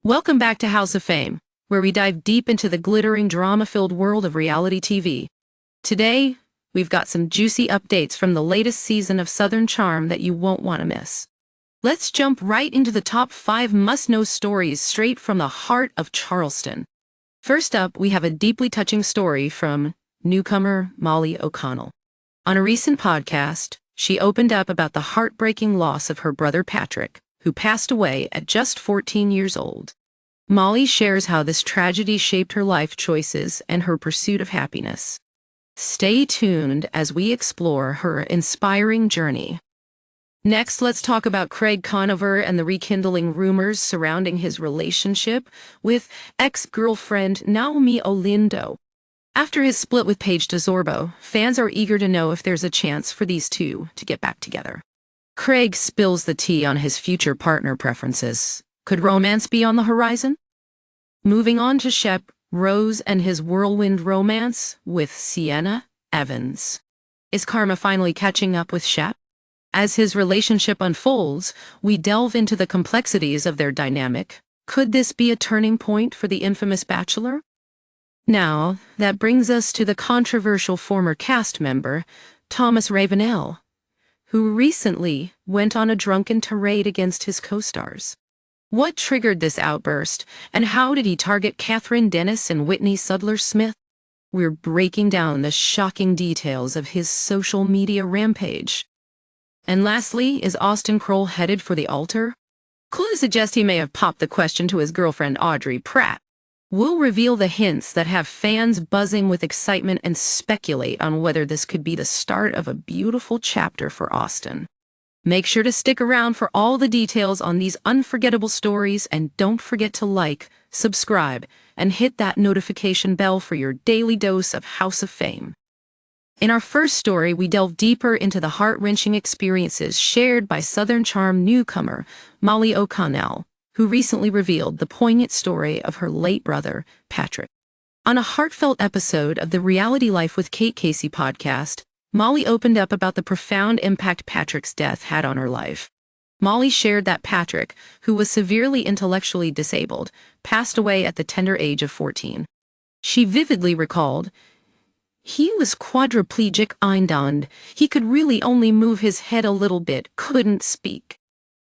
Welcome back to House of Fame, where we dive deep into the glittering drama-filled world of reality TV. Today, we've got some juicy updates from the latest season of Southern Charm that you won't want to miss. Let's jump right into the top 5 must-know stories straight from the heart of Charleston. First up, we have a deeply touching story from newcomer Naomie Olindo. On a recent podcast, she opened up about the heartbreaking loss of her brother Patrick, who passed away at just 14 years old. Molly shares how this tragedy shaped her life choices and her pursuit of happiness. Stay tuned as we explore her inspiring journey. Next, let's talk about Craig Conover and the rekindling rumors surrounding his relationship with ex-girlfriend Naomie Olindo. After his split with Paige DeSorbo, fans are eager to know if there's a chance for these two to get back together. Craig spills the tea on his future partner preferences. Could romance be on the horizon? Moving on to Shep Rose and his whirlwind romance with Sienna Evans. Is karma finally catching up with Shep? As his relationship unfolds, we delve into the complexities of their dynamic. Could this be a turning point for the infamous Bachelor? Now, that brings us to the controversial former cast member, Thomas Ravenel, who recently went on a drunken tirade against his co-stars. What triggered this outburst, and how did he target Kathryn and Whitney Sudler-Smith? We're breaking down the shocking details of his social media rampage. And lastly, is Austen Kroll headed for the altar? Clues suggest he may have popped the question to his girlfriend Audrey Pratt. We'll reveal the hints that have fans buzzing with excitement and speculate on whether this could be the start of a beautiful chapter for Austen. Make sure to stick around for all the details on these unforgettable stories, and don't forget to like, subscribe, and hit that notification bell for your daily dose of House of Fame. In our first story, we delve deeper into the heart-wrenching experiences shared by Southern Charm newcomer Naomie Olindo, who recently revealed the poignant story of her late brother, Patrick. On a heartfelt episode of the Reality Life with Kate Casey podcast, Molly opened up about the profound impact Patrick's death had on her life. Molly shared that Patrick, who was severely intellectually disabled, passed away at the tender age of 14. She vividly recalled, "He was quadriplegic and he could really only move his head a little bit, couldn't speak.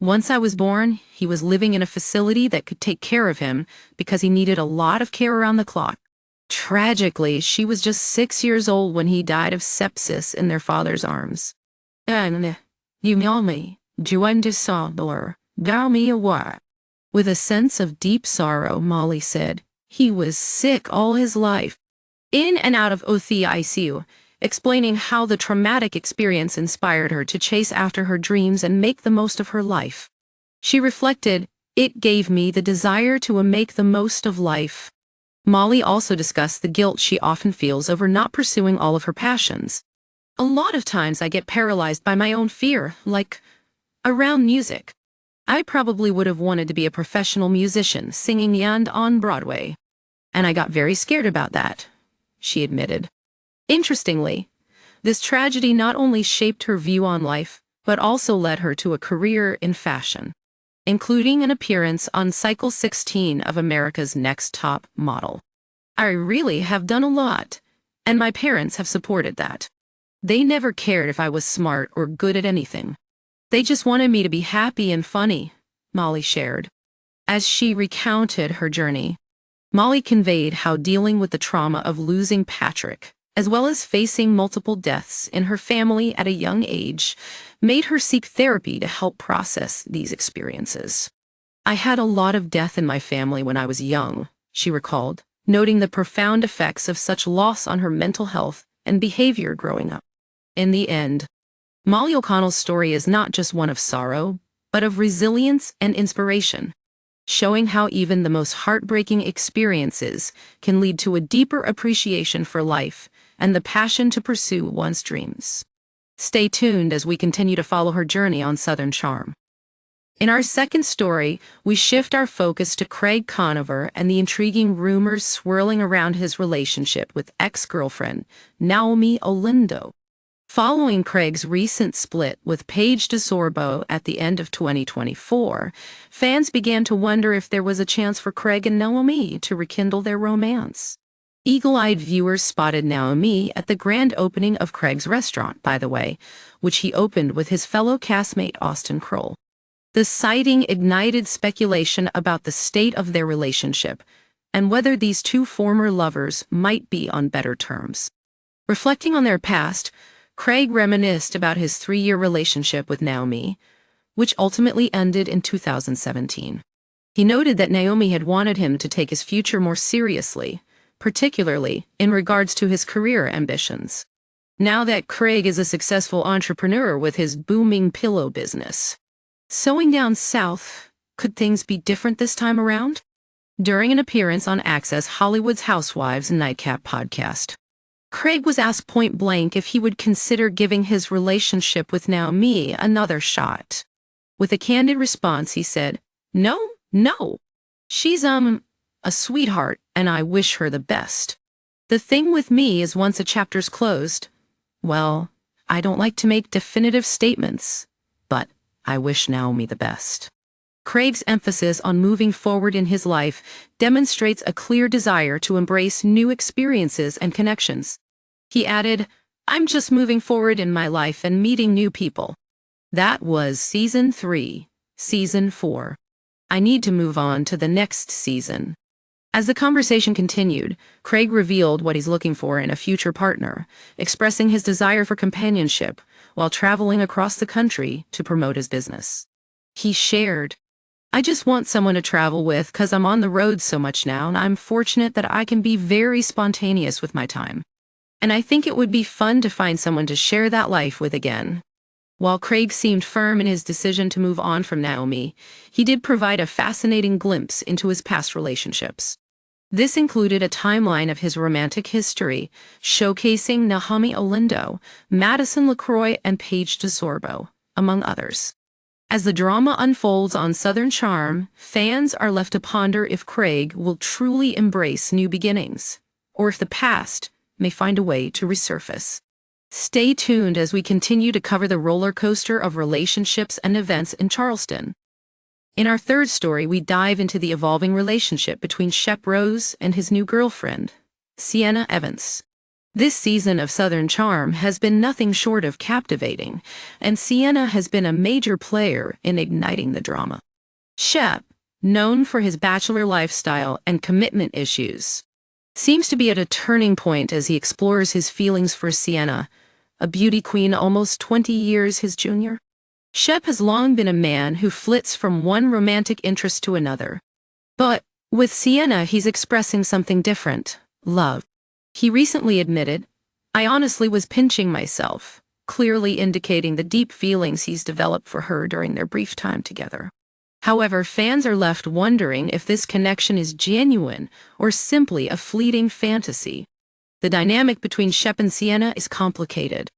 Once I was born, he was living in a facility that could take care of him because he needed a lot of care around the clock. Tragically, she was just 6 years old when he died of sepsis in their father's arms. And you know me, drunken, got me a what?" With a sense of deep sorrow, Molly said, "He was sick all his life, in and out of the ICU, explaining how the traumatic experience inspired her to chase after her dreams and make the most of her life. She reflected, "It gave me the desire to make the most of life." Molly also discussed the guilt she often feels over not pursuing all of her passions. "A lot of times I get paralyzed by my own fear, like around music. I probably would have wanted to be a professional musician singing and on Broadway. And I got very scared about that," she admitted. Interestingly, this tragedy not only shaped her view on life, but also led her to a career in fashion, including an appearance on Cycle 16 of America's Next Top Model. "I really have done a lot, and my parents have supported that. They never cared if I was smart or good at anything. They just wanted me to be happy and funny," Molly shared. As she recounted her journey, Molly conveyed how dealing with the trauma of losing Patrick, as well as facing multiple deaths in her family at a young age, made her seek therapy to help process these experiences. "I had a lot of death in my family when I was young," she recalled, noting the profound effects of such loss on her mental health and behavior growing up. In the end, Naomie Olindo's story is not just one of sorrow, but of resilience and inspiration, showing how even the most heartbreaking experiences can lead to a deeper appreciation for life and the passion to pursue one's dreams. Stay tuned as we continue to follow her journey on Southern Charm. In our second story, we shift our focus to Craig Conover and the intriguing rumors swirling around his relationship with ex-girlfriend Naomie Olindo. Following Craig's recent split with Paige DeSorbo at the end of 2024, fans began to wonder if there was a chance for Craig and Naomie to rekindle their romance. Eagle-eyed viewers spotted Naomie at the grand opening of Craig's restaurant, by the way, which he opened with his fellow castmate Austen Kroll. The sighting ignited speculation about the state of their relationship and whether these two former lovers might be on better terms. Reflecting on their past, Craig reminisced about his 3-year relationship with Naomie, which ultimately ended in 2017. He noted that Naomie had wanted him to take his future more seriously, particularly in regards to his career ambitions. Now that Craig is a successful entrepreneur with his booming pillow business, sewing down south, could things be different this time around? During an appearance on Access Hollywood's Housewives Nightcap podcast, Craig was asked point-blank if he would consider giving his relationship with Naomie another shot. With a candid response, he said, No. She's, a sweetheart, and I wish her the best. The thing with me is once a chapter's closed, well, I don't like to make definitive statements, but I wish Naomie the best. Craig's emphasis on moving forward in his life demonstrates a clear desire to embrace new experiences and connections. He added, I'm just moving forward in my life and meeting new people. That was Season 3. Season 4. I need to move on to the next season. As the conversation continued, Craig revealed what he's looking for in a future partner, expressing his desire for companionship while traveling across the country to promote his business. He shared, I just want someone to travel with because I'm on the road so much now, and I'm fortunate that I can be very spontaneous with my time. And I think it would be fun to find someone to share that life with again. While Craig seemed firm in his decision to move on from Naomie, he did provide a fascinating glimpse into his past relationships. This included a timeline of his romantic history, showcasing Naomie Olindo, Madison LaCroix, and Paige DeSorbo, among others. As the drama unfolds on Southern Charm, fans are left to ponder if Craig will truly embrace new beginnings, or if the past may find a way to resurface. Stay tuned as we continue to cover the roller coaster of relationships and events in Charleston. In our third story, we dive into the evolving relationship between Shep Rose and his new girlfriend, Sienna Evans. This season of Southern Charm has been nothing short of captivating, and Sienna has been a major player in igniting the drama. Shep, known for his bachelor lifestyle and commitment issues, seems to be at a turning point as he explores his feelings for Sienna, a beauty queen almost 20 years his junior. Shep has long been a man who flits from one romantic interest to another. But with Sienna, he's expressing something different: love. He recently admitted, I honestly was pinching myself, clearly indicating the deep feelings he's developed for her during their brief time together. However, fans are left wondering if this connection is genuine or simply a fleeting fantasy. The dynamic between Shep and Sienna is complicated.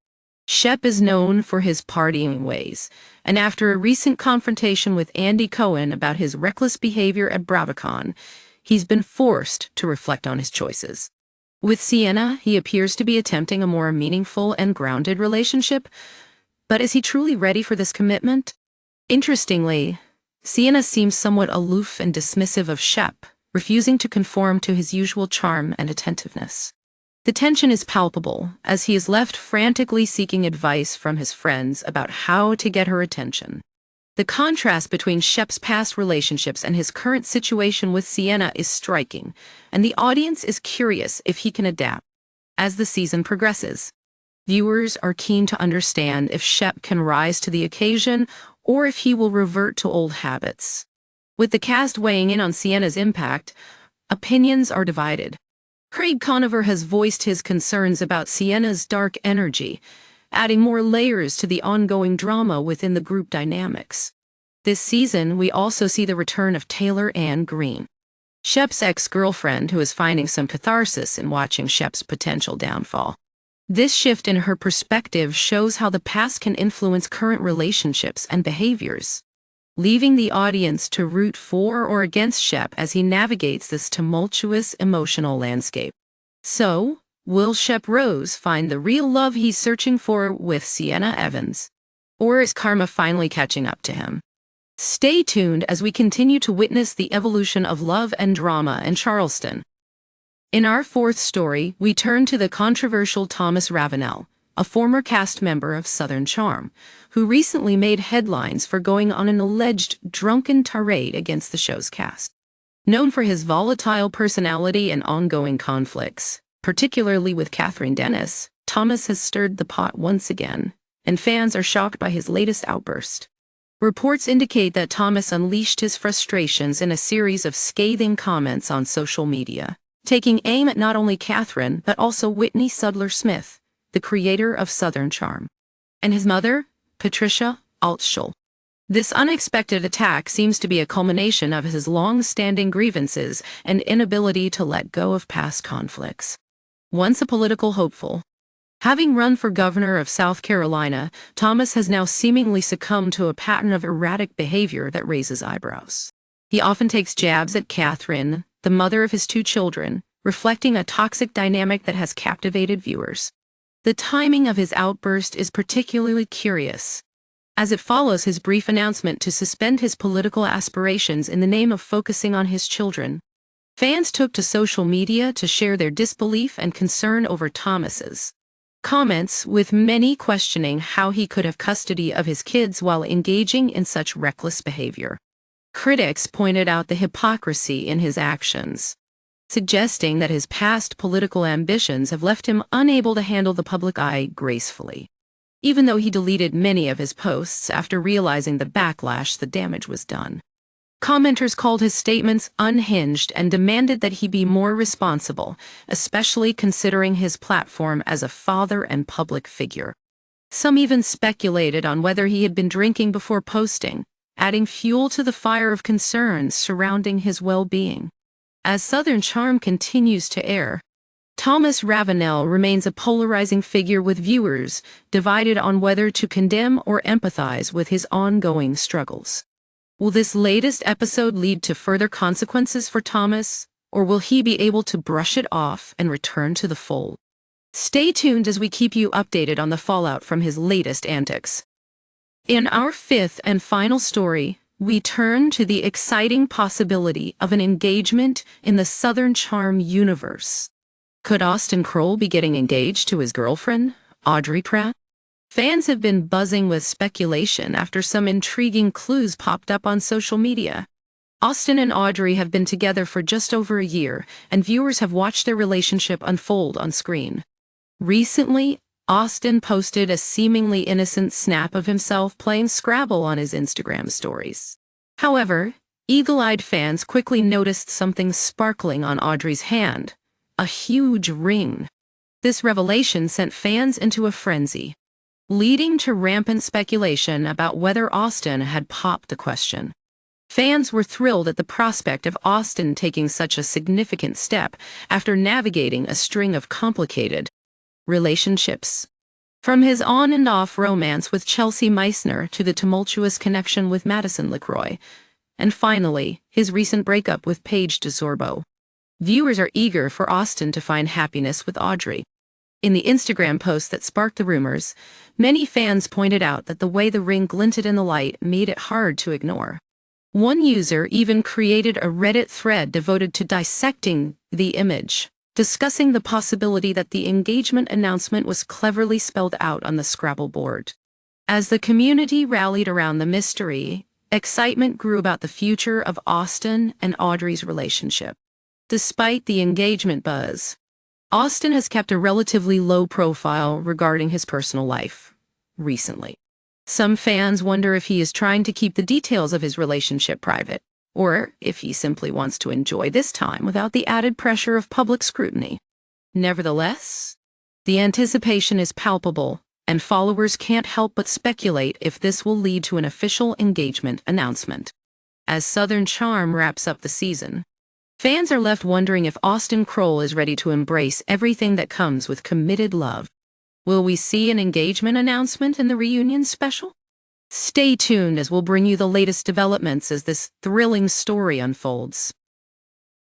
Shep is known for his partying ways, and after a recent confrontation with Andy Cohen about his reckless behavior at BravoCon, he's been forced to reflect on his choices. With Sienna, he appears to be attempting a more meaningful and grounded relationship, but is he truly ready for this commitment? Interestingly, Sienna seems somewhat aloof and dismissive of Shep, refusing to conform to his usual charm and attentiveness. The tension is palpable, as he is left frantically seeking advice from his friends about how to get her attention. The contrast between Shep's past relationships and his current situation with Sienna is striking, and the audience is curious if he can adapt. As the season progresses, viewers are keen to understand if Shep can rise to the occasion or if he will revert to old habits. With the cast weighing in on Sienna's impact, opinions are divided. Craig Conover has voiced his concerns about Sienna's dark energy, adding more layers to the ongoing drama within the group dynamics. This season, we also see the return of Taylor Ann Green, Shep's ex-girlfriend, who is finding some catharsis in watching Shep's potential downfall. This shift in her perspective shows how the past can influence current relationships and behaviors, leaving the audience to root for or against Shep as he navigates this tumultuous emotional landscape. So, Will Shep Rose find the real love he's searching for with Sienna Evans? Or is karma finally catching up to him? Stay tuned as we continue to witness the evolution of love and drama in Charleston. In our fourth story, we turn to the controversial Thomas Ravenel, a former cast member of Southern Charm, who recently made headlines for going on an alleged drunken tirade against the show's cast. Known for his volatile personality and ongoing conflicts, particularly with Kathryn, Thomas has stirred the pot once again, and fans are shocked by his latest outburst. Reports indicate that Thomas unleashed his frustrations in a series of scathing comments on social media, taking aim at not only Kathryn but also Whitney Sudler-Smith, the creator of Southern Charm, and his mother, Patricia Altschul. This unexpected attack seems to be a culmination of his long-standing grievances and inability to let go of past conflicts. Once a political hopeful, having run for governor of South Carolina, Thomas has now seemingly succumbed to a pattern of erratic behavior that raises eyebrows. He often takes jabs at Kathryn, the mother of his two children, reflecting a toxic dynamic that has captivated viewers. The timing of his outburst is particularly curious, as it follows his brief announcement to suspend his political aspirations in the name of focusing on his children. Fans took to social media to share their disbelief and concern over Thomas's comments, with many questioning how he could have custody of his kids while engaging in such reckless behavior. Critics pointed out the hypocrisy in his actions, suggesting that his past political ambitions have left him unable to handle the public eye gracefully, even though he deleted many of his posts after realizing the backlash the damage was done. Commenters called his statements unhinged and demanded that he be more responsible, especially considering his platform as a father and public figure. Some even speculated on whether he had been drinking before posting, adding fuel to the fire of concerns surrounding his well-being. As Southern Charm continues to air, Thomas Ravenel remains a polarizing figure, with viewers divided on whether to condemn or empathize with his ongoing struggles. Will this latest episode lead to further consequences for Thomas, or will he be able to brush it off and return to the fold? Stay tuned as we keep you updated on the fallout from his latest antics. In our fifth and final story, we turn to the exciting possibility of an engagement in the Southern Charm universe. Could Austen Kroll be getting engaged to his girlfriend, Audrey Pratt? Fans have been buzzing with speculation after some intriguing clues popped up on social media. Austen and Audrey have been together for just over a year, and viewers have watched their relationship unfold on screen. Recently, Austen posted a seemingly innocent snap of himself playing Scrabble on his Instagram stories. However, eagle-eyed fans quickly noticed something sparkling on Audrey's hand, a huge ring. This revelation sent fans into a frenzy, leading to rampant speculation about whether Austen had popped the question. Fans were thrilled at the prospect of Austen taking such a significant step after navigating a string of complicated relationships. From his on and off romance with Chelsea Meissner to the tumultuous connection with Madison LaCroix, and finally, his recent breakup with Paige DeSorbo. Viewers are eager for Austen to find happiness with Audrey. In the Instagram post that sparked the rumors, many fans pointed out that the way the ring glinted in the light made it hard to ignore. One user even created a Reddit thread devoted to dissecting the image, discussing the possibility that the engagement announcement was cleverly spelled out on the Scrabble board. As the community rallied around the mystery, excitement grew about the future of Austen and Audrey's relationship. Despite the engagement buzz, Austen has kept a relatively low profile regarding his personal life recently. Some fans wonder if he is trying to keep the details of his relationship private, or if he simply wants to enjoy this time without the added pressure of public scrutiny. Nevertheless, the anticipation is palpable, and followers can't help but speculate if this will lead to an official engagement announcement. As Southern Charm wraps up the season, fans are left wondering if Austen Kroll is ready to embrace everything that comes with committed love. Will we see an engagement announcement in the reunion special? Stay tuned as we'll bring you the latest developments as this thrilling story unfolds.